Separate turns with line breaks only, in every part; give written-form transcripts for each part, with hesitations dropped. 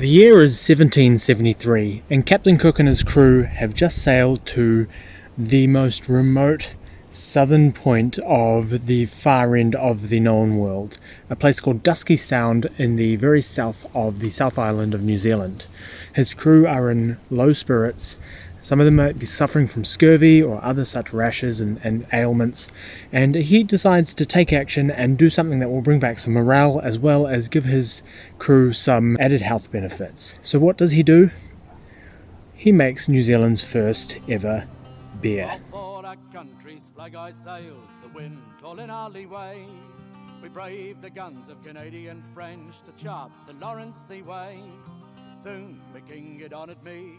The year is 1773, and Captain Cook and his crew have just sailed to the most remote southern point of the far end of the known world, a place called Dusky Sound in the very south of the South Island of New Zealand. His crew are in low spirits. Some of them might be suffering from scurvy or other such rashes and ailments, and he decides to take action and do something that will bring back some morale as well as give his crew some added health benefits. So what does he do? He makes New Zealand's first ever beer.
For our country's flag I sailed, the wind all in our lee way. We braved the guns of Canadian French to chart the Lawrence Seaway. Soon the king had honoured me,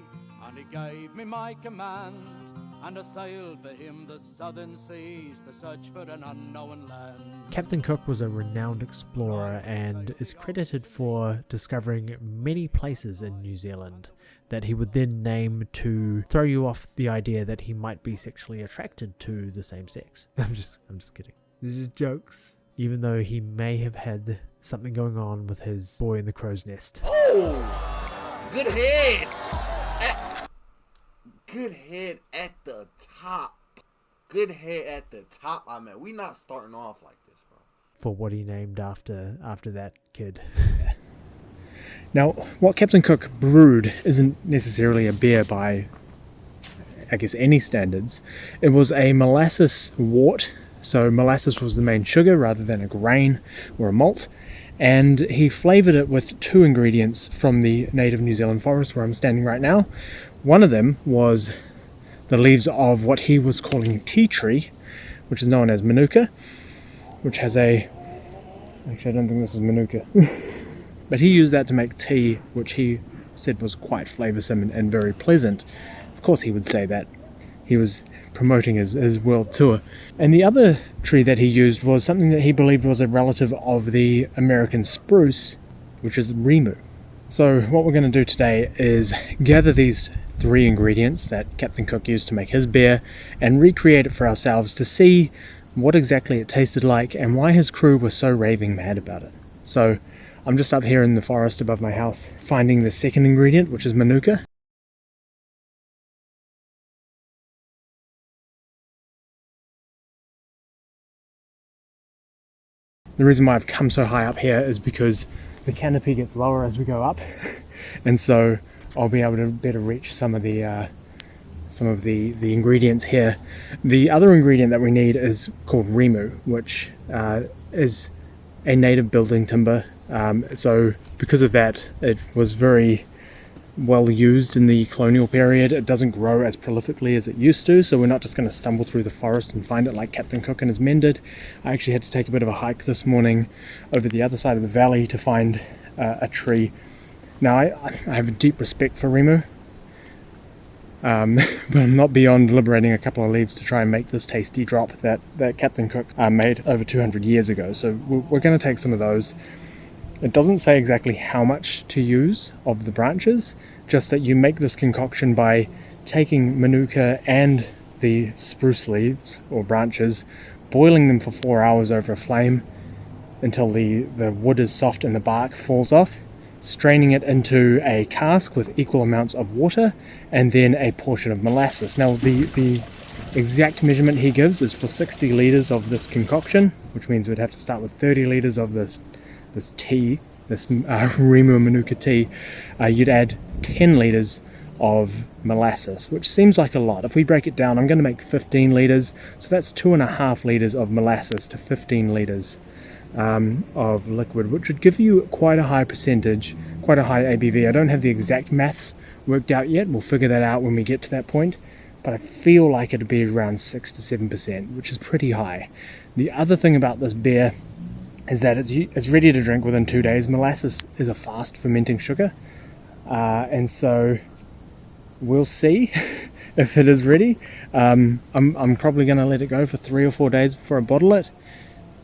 and he gave me my command, and I sailed for him the southern seas to search for an unknown land.
Captain Cook was a renowned explorer and is credited for discovering many places in New Zealand that he would then name to throw you off the idea that he might be sexually attracted to the same sex. I'm just kidding. These are jokes. Even though he may have had something going on with his boy in the crow's nest.
Oh! Good head! Good head at the top. Good head at the top. I mean, we not starting off like this, bro.
For what he named after that kid.
Now, what Captain Cook brewed isn't necessarily a beer by, I guess, any standards. It was a molasses wort, so molasses was the main sugar rather than a grain or a malt, and he flavoured it with two ingredients from the native New Zealand forest where I'm standing right now. One of them was the leaves of what he was calling tea tree, which is known as manuka, which has a... Actually, I don't think this is manuka. But he used that to make tea, which he said was quite flavoursome and very pleasant. Of course he would say that. He was promoting his world tour. And the other tree that he used was something that he believed was a relative of the American spruce, which is rimu. So what we're going to do today is gather these three ingredients that Captain Cook used to make his beer and recreate it for ourselves to see what exactly it tasted like and why his crew were so raving mad about it. So I'm just up here in the forest above my house finding the second ingredient, which is manuka. The reason why I've come so high up here is because the canopy gets lower as we go up, and so I'll be able to better reach some of the ingredients here. The other ingredient that we need is called rimu, which is a native building timber. So because of that, it was very well used in the colonial period. It doesn't grow as prolifically as it used to, so we're not just going to stumble through the forest and find it like Captain Cook and his men did. I actually had to take a bit of a hike this morning over the other side of the valley to find a tree. Now I have a deep respect for rimu, but I'm not beyond liberating a couple of leaves to try and make this tasty drop that Captain Cook made over 200 years ago. So we're going to take some of those. It doesn't say exactly how much to use of the branches, just that you make this concoction by taking manuka and the spruce leaves or branches, boiling them for 4 hours over a flame until the wood is soft and the bark falls off, straining it into a cask with equal amounts of water and then a portion of molasses. Now the exact measurement he gives is for 60 litres of this concoction, which means we'd have to start with 30 litres of this tea, this rimu manuka tea. You'd add 10 litres of molasses, which seems like a lot. If we break it down, I'm going to make 15 litres, so that's 2.5 litres of molasses to 15 litres of liquid, which would give you quite a high percentage, quite a high ABV. I don't have the exact maths worked out yet. We'll figure that out when we get to that point, but I feel like it'd be around 6 to 7%, which is pretty high. The other thing about this beer is that it's ready to drink within 2 days. Molasses is a fast fermenting sugar, and so we'll see if it is ready. I'm probably going to let it go for 3 or 4 days before I bottle it.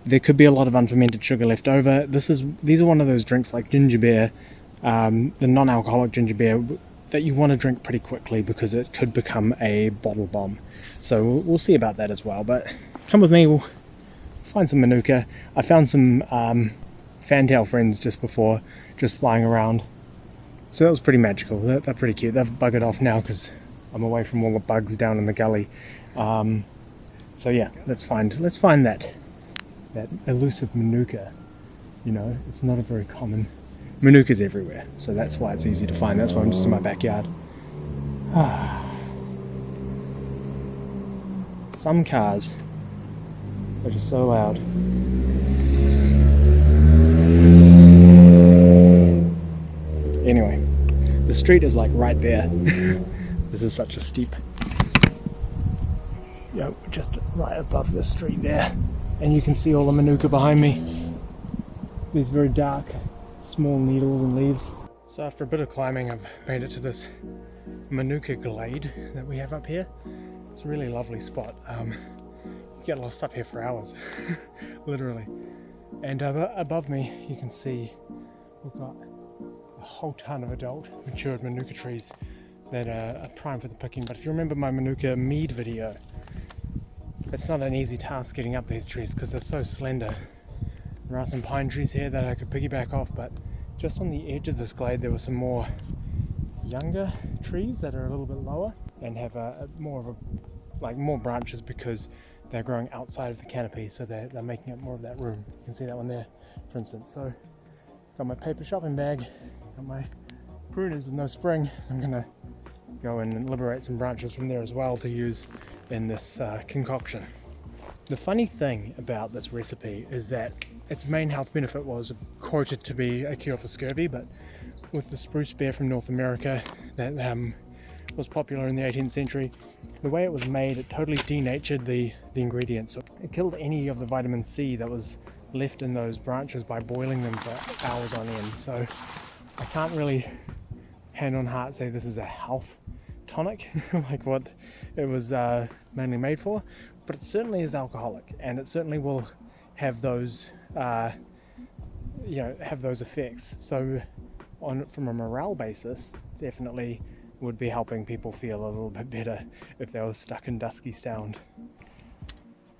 There could be a lot of unfermented sugar left over. These are one of those drinks like ginger beer, the non-alcoholic ginger beer, that you want to drink pretty quickly because it could become a bottle bomb. So we'll see about that as well. But come with me, we'll find some manuka. I found some fantail friends just before, just flying around. So that was pretty magical. They're pretty cute. They've buggered off now because I'm away from all the bugs down in the gully. So yeah, let's find that elusive manuka. You know, it's not a very common. Manuka's everywhere, so that's why it's easy to find. That's why I'm just in my backyard. Some cars are just so loud. Anyway, the street is like right there. This is such a steep, just right above the street there, and you can see all the manuka behind me. These very dark, small needles and leaves. So after a bit of climbing, I've made it to this manuka glade that we have up here. It's a really lovely spot. You get lost up here for hours, literally. And above me, you can see we've got a whole ton of adult, matured manuka trees that are prime for the picking. But if you remember my manuka mead video, it's not an easy task getting up these trees because they're so slender. There are some pine trees here that I could piggyback off, but just on the edge of this glade there were some more younger trees that are a little bit lower and have more branches because they're growing outside of the canopy, so they're making up more of that room. You can see that one there, for instance. So got my paper shopping bag, got my pruners with no spring. I'm gonna go and liberate some branches from there as well to use in this concoction. The funny thing about this recipe is that its main health benefit was quoted to be a cure for scurvy, but with the spruce beer from North America that was popular in the 18th century, the way it was made, it totally denatured the ingredients. So it killed any of the vitamin C that was left in those branches by boiling them for hours on end. So I can't really hand on heart say this is a health tonic like what it was mainly made for, but it certainly is alcoholic, and it certainly will have those effects. So from a morale basis, definitely would be helping people feel a little bit better if they were stuck in dusky sound.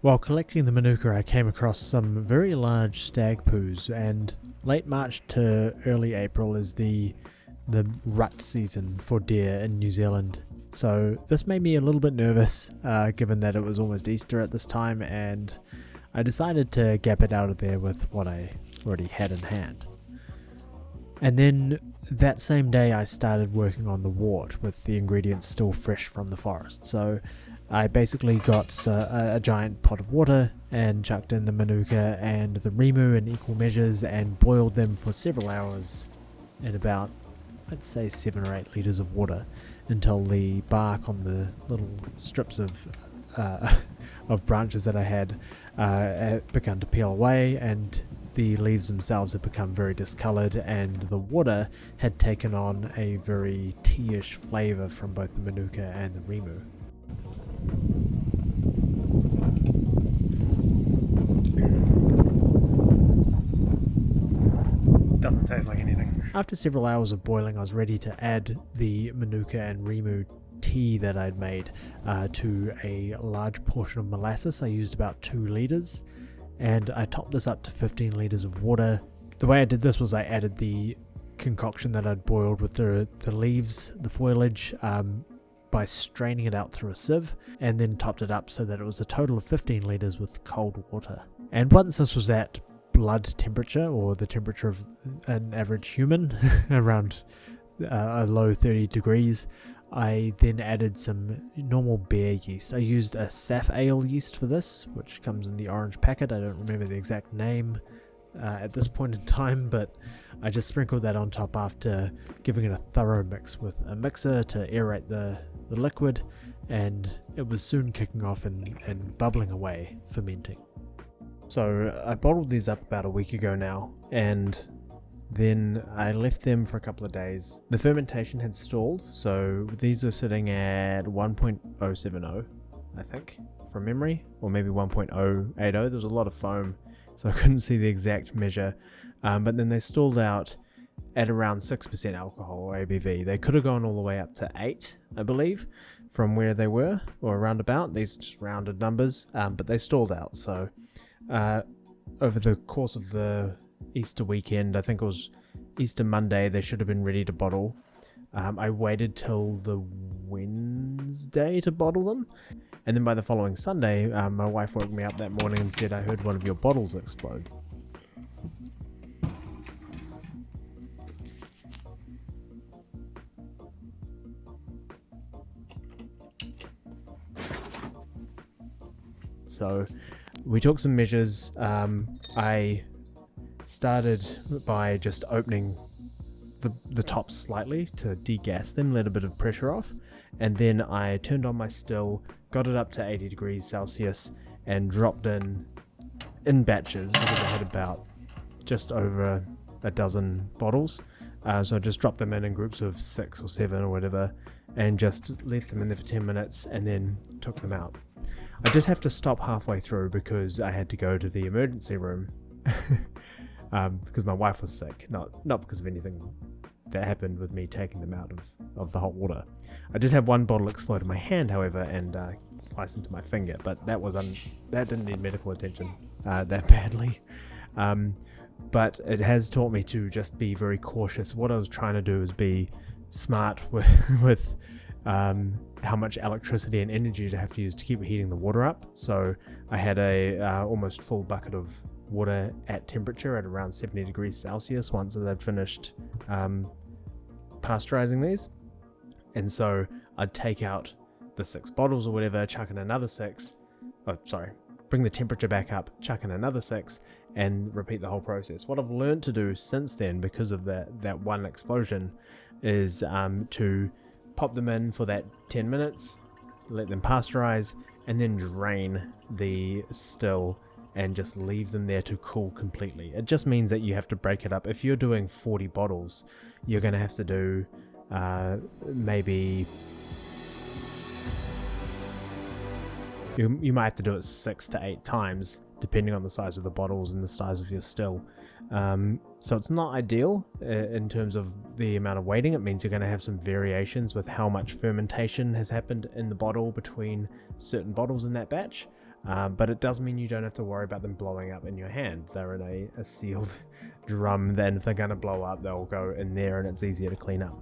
While collecting the manuka, I came across some very large stag poos, and late March to early April is the rut season for deer in New Zealand. So this made me a little bit nervous, given that it was almost Easter at this time, and I decided to gap it out of there with what I already had in hand. And then that same day I started working on the wort with the ingredients still fresh from the forest. So I basically got a giant pot of water and chucked in the manuka and the rimu in equal measures and boiled them for several hours in about, I'd say, 7 or 8 litres of water until the bark on the little strips of branches that I had began to peel away, and the leaves themselves had become very discoloured, and the water had taken on a very tea-ish flavour from both the manuka and the rimu.
Doesn't taste like anything.
After several hours of boiling, I was ready to add the manuka and rimu tea that I'd made to a large portion of molasses. I used about 2 litres, and I topped this up to 15 litres of water. The way I did this was I added the concoction that I'd boiled with the leaves, the foliage, by straining it out through a sieve, and then topped it up so that it was a total of 15 litres with cold water. And once this was at blood temperature, or the temperature of an average human, around a low 30 degrees, I then added some normal beer yeast. I used a Saf Ale yeast for this, which comes in the orange packet. I don't remember the exact name at this point in time, but I just sprinkled that on top after giving it a thorough mix with a mixer to aerate the liquid, and it was soon kicking off and bubbling away, fermenting. So I bottled these up about a week ago now, and then I left them for a couple of days. The fermentation had stalled, so these are sitting at 1.070, I think, from memory, or maybe 1.080. There was a lot of foam, so I couldn't see the exact measure, but then they stalled out at around 6% alcohol, or ABV. They could have gone all the way up to 8, I believe, from where they were, or around about. These are just rounded numbers, but they stalled out. So over the course of the Easter weekend, I think it was Easter Monday, they should have been ready to bottle. I waited till the Wednesday to bottle them, and then by the following Sunday, my wife woke me up that morning and said, "I heard one of your bottles explode." So we took some measures. I started by just opening the tops slightly to degas them, let a bit of pressure off, and then I turned on my still, got it up to 80 degrees Celsius, and dropped in batches because I had about just over a dozen bottles. So I just dropped them in groups of 6 or 7 or whatever, and just left them in there for 10 minutes and then took them out. I did have to stop halfway through because I had to go to the emergency room because my wife was sick, not because of anything that happened with me taking them out of the hot water. I did have one bottle explode in my hand, however, and slice into my finger, but that didn't need medical attention that badly. But it has taught me to just be very cautious. What I was trying to do is be smart with how much electricity and energy to have to use to keep heating the water up. So I had a almost full bucket of water at temperature at around 70 degrees Celsius once they'd finished pasteurizing these. And so I'd take out the 6 bottles or whatever, chuck in another 6. Bring the temperature back up, chuck in another 6, and repeat the whole process. What I've learned to do since then, because of that one explosion, is to pop them in for that 10 minutes, let them pasteurize, and then drain the still and just leave them there to cool completely. It just means that you have to break it up. If you're doing 40 bottles, you're going to have to do maybe... You might have to do it 6 to 8 times, depending on the size of the bottles and the size of your still. So it's not ideal in terms of the amount of waiting. It means you're going to have some variations with how much fermentation has happened in the bottle between certain bottles in that batch. But it does mean you don't have to worry about them blowing up in your hand. They're in a sealed drum. Then if they're going to blow up, they'll go in there and it's easier to clean up.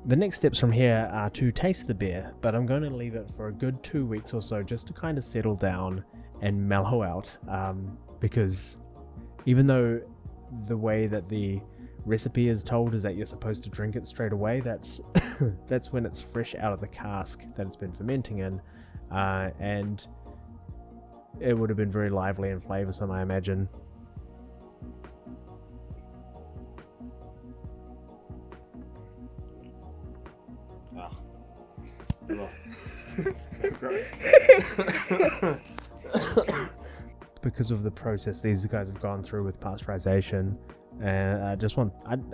The next steps from here are to taste the beer, but I'm going to leave it for a good 2 weeks or so just to kind of settle down and mellow out, because even though the way that the recipe is told is that you're supposed to drink it straight away, that's that's when it's fresh out of the cask that it's been fermenting in, and it would have been very lively and flavoursome, I imagine. So gross. Because of the process these guys have gone through with pasteurization, and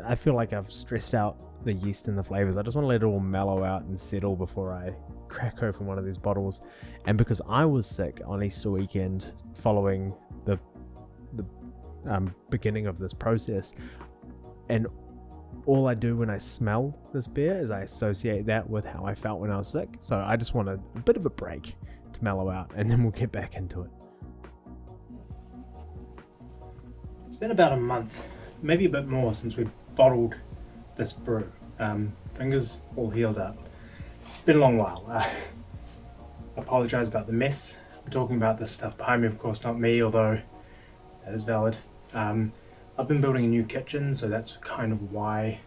I feel like I've stressed out the yeast and the flavors. I just want to let it all mellow out and settle before I crack open one of these bottles. And because I was sick on Easter weekend following the beginning of this process, and all I do when I smell this beer is I associate that with how I felt when I was sick. So I just want a bit of a break to mellow out, and then we'll get back into it. It's been about a month, maybe a bit more, since we bottled this brew. Fingers all healed up. It's been a long while. I apologise about the mess. We're talking about this stuff behind me, of course, not me, although that is valid. I've been building a new kitchen, so that's kind of why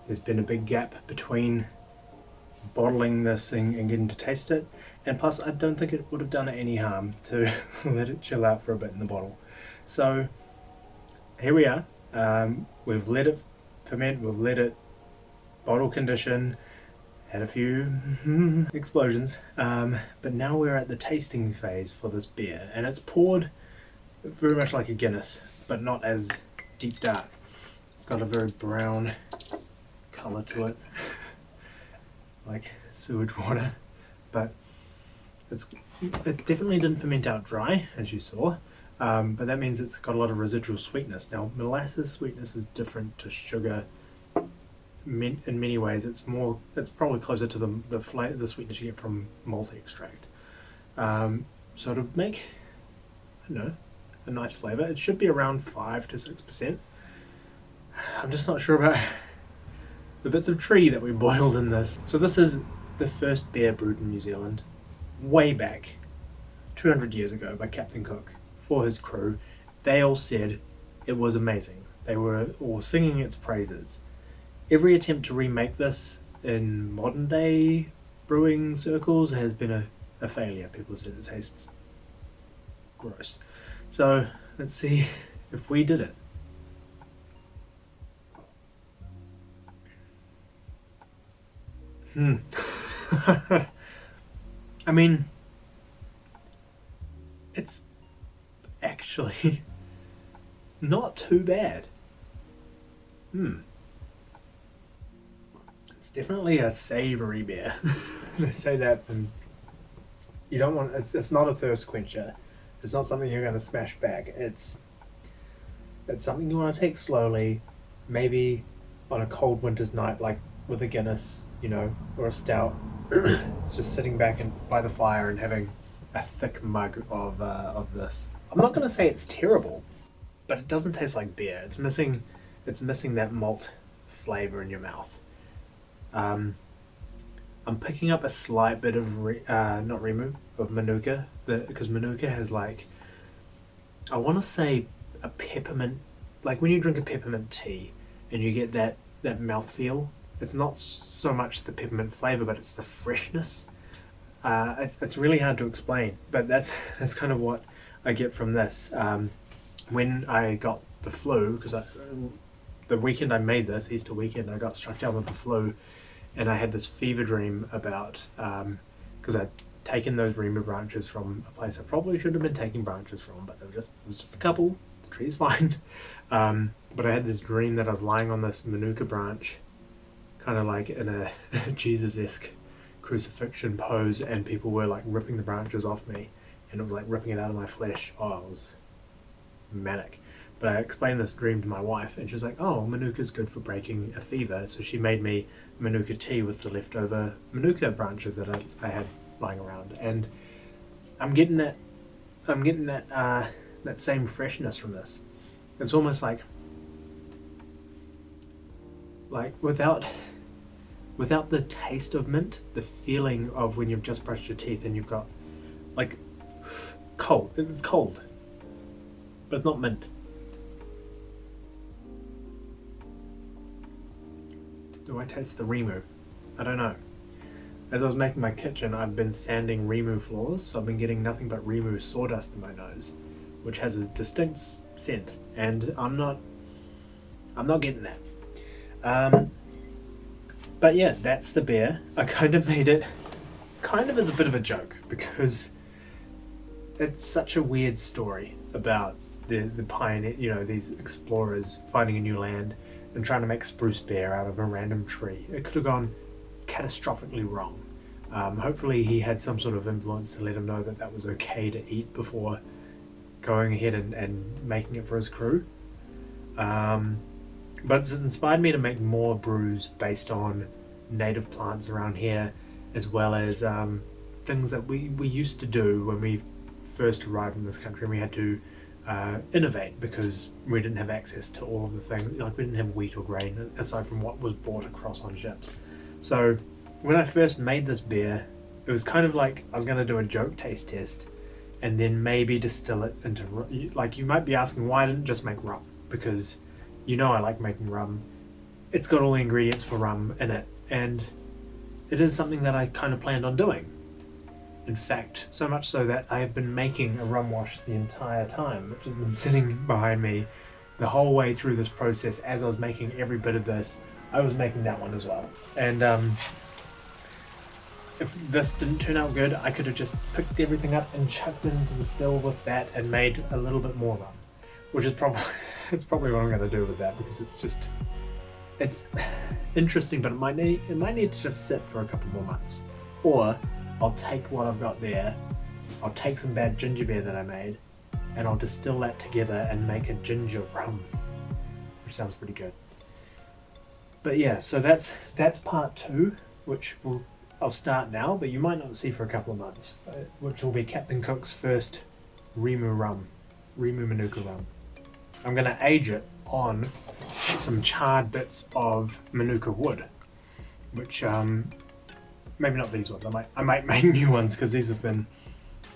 there's been a big gap between bottling this thing and getting to taste it. And plus, I don't think it would have done it any harm to let it chill out for a bit in the bottle. So here we are. We've let it ferment, we've let it bottle condition, had a few explosions, but now we're at the tasting phase for this beer, and it's poured very much like a Guinness, but not as deep dark. It's got a very brown colour to it, like sewage water, but it definitely didn't ferment out dry, as you saw, but that means it's got a lot of residual sweetness. Now, molasses sweetness is different to sugar. In many ways, it's probably closer to the sweetness you get from malt extract. So to make, I don't know, a nice flavour, it should be around 5 to 6%. I'm just not sure about
the bits of tree that we boiled in this. So this is the first beer brewed in New Zealand, way back, 200 years ago, by Captain Cook for his crew. They all said it was amazing. They were all singing its praises. Every attempt to remake this in modern day brewing circles has been a failure. People have said it tastes gross. So let's see if we did it. I mean, it's actually not too bad. It's definitely a savoury beer. And I say that, and you don't want. It's not a thirst quencher. It's not something you're going to smash back. It's something you want to take slowly, maybe on a cold winter's night, like with a Guinness, or a stout. Just sitting back and by the fire and having a thick mug of this. I'm not going to say it's terrible, but it doesn't taste like beer. It's missing that malt flavor in your mouth. I'm picking up a slight bit of not Remu, of Manuka, because Manuka has I want to say a peppermint, like when you drink a peppermint tea and you get that mouthfeel. It's not so much the peppermint flavor, but it's the freshness. It's really hard to explain, but that's kind of what I get from this. When I got the flu, because the weekend I made this, Easter weekend, I got struck down with the flu, and I had this fever dream about, because I'd taken those Rema branches from a place I probably should have been taking branches from, but it was just a couple. The tree's fine. But I had this dream that I was lying on this Manuka branch, kind of like in a Jesus-esque crucifixion pose, and people were ripping the branches off me, and it was ripping it out of my flesh. Oh, it was manic. But I explained this dream to my wife, and she was like, oh, Manuka's good for breaking a fever. So she made me Manuka tea with the leftover Manuka branches that I had lying around. And I'm getting that same freshness from this. It's almost like without the taste of mint, the feeling of when you've just brushed your teeth and you've got cold. It's cold, but it's not mint. Do I taste the Remu? I don't know. As I was making my kitchen, I've been sanding Remu floors, so I've been getting nothing but Remu sawdust in my nose, which has a distinct scent, and I'm not getting that. But yeah, that's the beer. I kind of made it kind of as a bit of a joke, because it's such a weird story about the pioneer, these explorers finding a new land and trying to make spruce beer out of a random tree. It could have gone catastrophically wrong. Hopefully he had some sort of influence to let him know that was okay to eat before going ahead and making it for his crew. But it's inspired me to make more brews based on native plants around here, as well as things that we used to do when we first arrived in this country, and we had to innovate because we didn't have access to all of the things. We didn't have wheat or grain aside from what was brought across on ships. So when I first made this beer, it was kind of like I was going to do a joke taste test and then maybe distill it into, you might be asking why I didn't just make rum, because I like making rum. It's got all the ingredients for rum in it, and it is something that I kind of planned on doing. In fact, so much so that I have been making a rum wash the entire time, which has been sitting behind me the whole way through this process. As I was making every bit of this, I was making that one as well. And if this didn't turn out good, I could have just picked everything up and chucked it into the still with that and made a little bit more rum, which is probably what I'm going to do with that, because it's interesting, but it might need to just sit for a couple more months. Or I'll take what I've got there, I'll take some bad ginger beer that I made, and I'll distill that together and make a ginger rum, which sounds pretty good. But yeah, so that's part 2, which I'll start now, but you might not see for a couple of months, which will be Captain Cook's first Remu Manuka rum. I'm going to age it on some charred bits of Manuka wood, which maybe not these ones. I might make new ones because these have been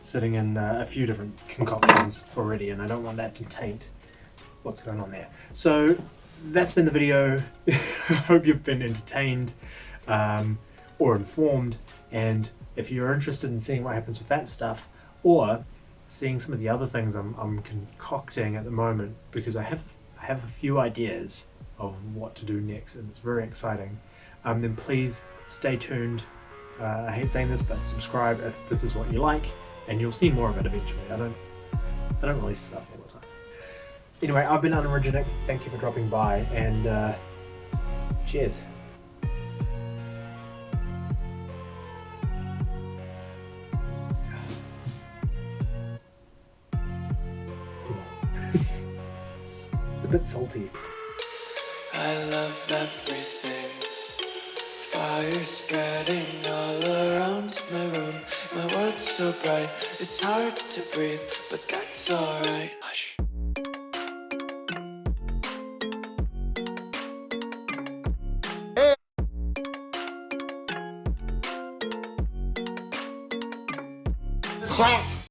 sitting in a few different concoctions already, and I don't want that to taint what's going on there. So that's been the video. I hope you've been entertained or informed, and if you're interested in seeing what happens with that stuff, or seeing some of the other things I'm concocting at the moment, because I have a few ideas of what to do next, and it's very exciting, then please stay tuned. I hate saying this, but subscribe if this is what you like, and you'll see more of it eventually. I don't release stuff all the time. Anyway, I've been Unoriginate. Thank you for dropping by, and cheers. It's a bit salty.
I love everything. Fire spreading all around my room. My world's so bright, it's hard to breathe, but that's alright. Hush.
Clap.